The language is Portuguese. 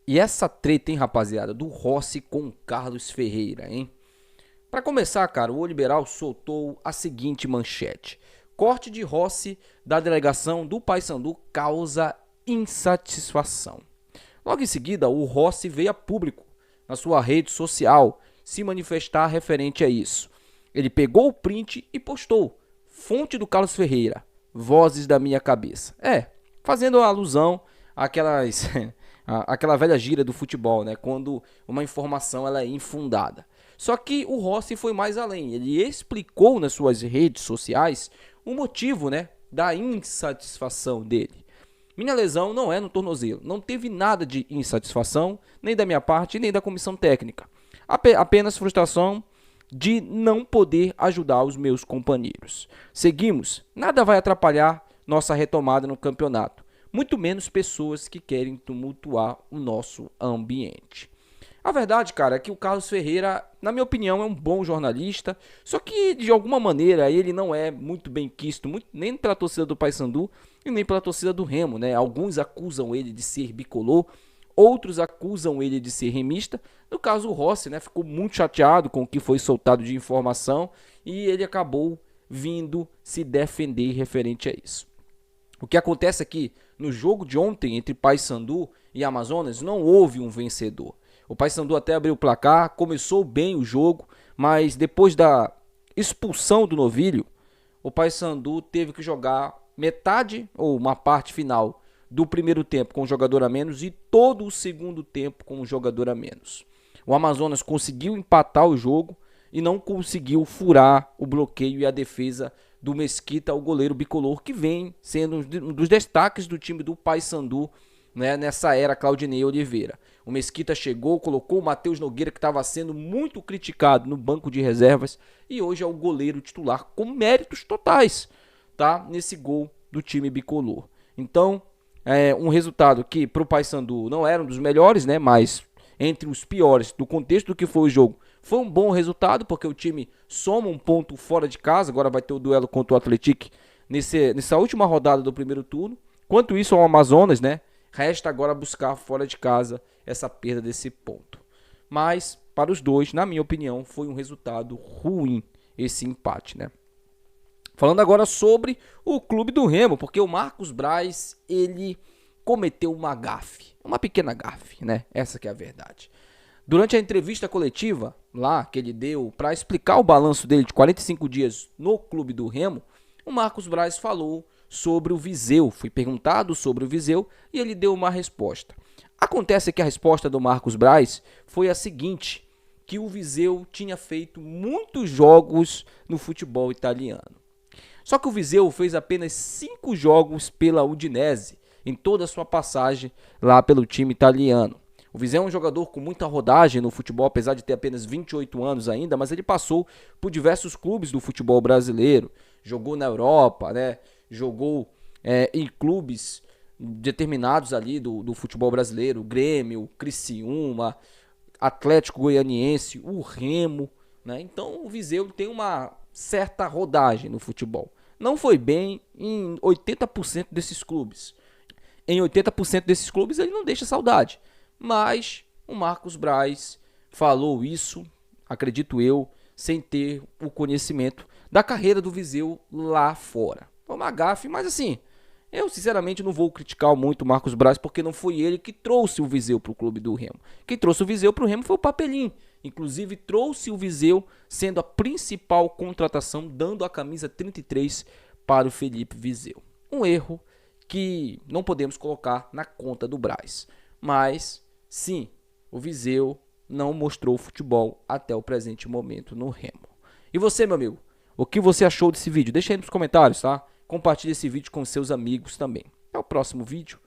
E essa treta, hein, rapaziada, do Rossi com o Carlos Ferreira, hein? Pra começar, cara, o Liberal soltou a seguinte manchete: corte de Rossi da delegação do Paysandu causa insatisfação. Logo em seguida, o Rossi veio a público na sua rede social se manifestar referente a isso. Ele pegou o print e postou: fonte do Carlos Ferreira, vozes da minha cabeça. Fazendo alusão àquelas aquela velha gíria do futebol, né? Quando uma informação ela é infundada. Só que o Rossi foi mais além. Ele explicou nas suas redes sociais o motivo, né, da insatisfação dele. Minha lesão não é no tornozelo. Não teve nada de insatisfação, nem da minha parte, nem da comissão técnica. Apenas frustração de não poder ajudar os meus companheiros. Seguimos. Nada vai atrapalhar nossa retomada no campeonato. Muito menos pessoas que querem tumultuar o nosso ambiente. A verdade, cara, é que o Carlos Ferreira, na minha opinião, é um bom jornalista, só que de alguma maneira ele não é muito bem quisto, nem pela torcida do Paysandu e nem pela torcida do Remo, né? Alguns acusam ele de ser bicolor, outros acusam ele de ser remista. No caso, o Rossi, né, ficou muito chateado com o que foi soltado de informação e ele acabou vindo se defender referente a isso. O que acontece é que no jogo de ontem entre Paysandu e Amazonas não houve um vencedor. O Paysandu até abriu o placar, começou bem o jogo, mas depois da expulsão do Novilho, o Paysandu teve que jogar metade ou uma parte final do primeiro tempo com um jogador a menos e todo o segundo tempo com um jogador a menos. O Amazonas conseguiu empatar o jogo e não conseguiu furar o bloqueio e a defesa do Mesquita, o goleiro bicolor, que vem sendo um dos destaques do time do Paysandu, né, nessa era Claudinei Oliveira. O Mesquita chegou, colocou o Matheus Nogueira, que estava sendo muito criticado no banco de reservas, e hoje é o goleiro titular com méritos totais, tá? Nesse gol do time bicolor. Então, um resultado que para o Paysandu não era um dos melhores, né? Mas entre os piores do contexto do que foi o jogo, foi um bom resultado, porque o time soma um ponto fora de casa. Agora vai ter o duelo contra o Atlético nessa última rodada do primeiro turno. Quanto isso ao Amazonas, né? Resta agora buscar fora de casa essa perda desse ponto. Mas, para os dois, na minha opinião, foi um resultado ruim esse empate, né? Falando agora sobre o clube do Remo, porque o Marcos Braz, ele cometeu uma gafe, uma pequena gafe, né? Essa que é a verdade. Durante a entrevista coletiva lá que ele deu para explicar o balanço dele de 45 dias no clube do Remo, o Marcos Braz falou sobre o Viseu. Foi perguntado sobre o Viseu e ele deu uma resposta. Acontece que a resposta do Marcos Braz foi a seguinte, que o Viseu tinha feito muitos jogos no futebol italiano. Só que o Viseu fez apenas 5 jogos pela Udinese em toda a sua passagem lá pelo time italiano. O Viseu é um jogador com muita rodagem no futebol, apesar de ter apenas 28 anos ainda, mas ele passou por diversos clubes do futebol brasileiro, jogou na Europa, né? Jogou em clubes determinados ali do futebol brasileiro, Grêmio, Criciúma, Atlético Goianiense, o Remo, né? Então o Viseu tem uma certa rodagem no futebol. Não foi bem em 80% desses clubes. Em 80% desses clubes ele não deixa saudade. Mas o Marcos Braz falou isso, acredito eu, sem ter o conhecimento da carreira do Viseu lá fora. Foi uma gafe, mas assim, eu sinceramente não vou criticar muito o Marcos Braz, porque não foi ele que trouxe o Viseu para o clube do Remo. Quem trouxe o Viseu para o Remo foi o Papelim. Inclusive trouxe o Viseu sendo a principal contratação, dando a camisa 33 para o Felipe Viseu. Um erro que não podemos colocar na conta do Braz. Mas, sim, o Viseu não mostrou futebol até o presente momento no Remo. E você, meu amigo, o que você achou desse vídeo? Deixa aí nos comentários, tá? Compartilhe esse vídeo com seus amigos também. Até o próximo vídeo.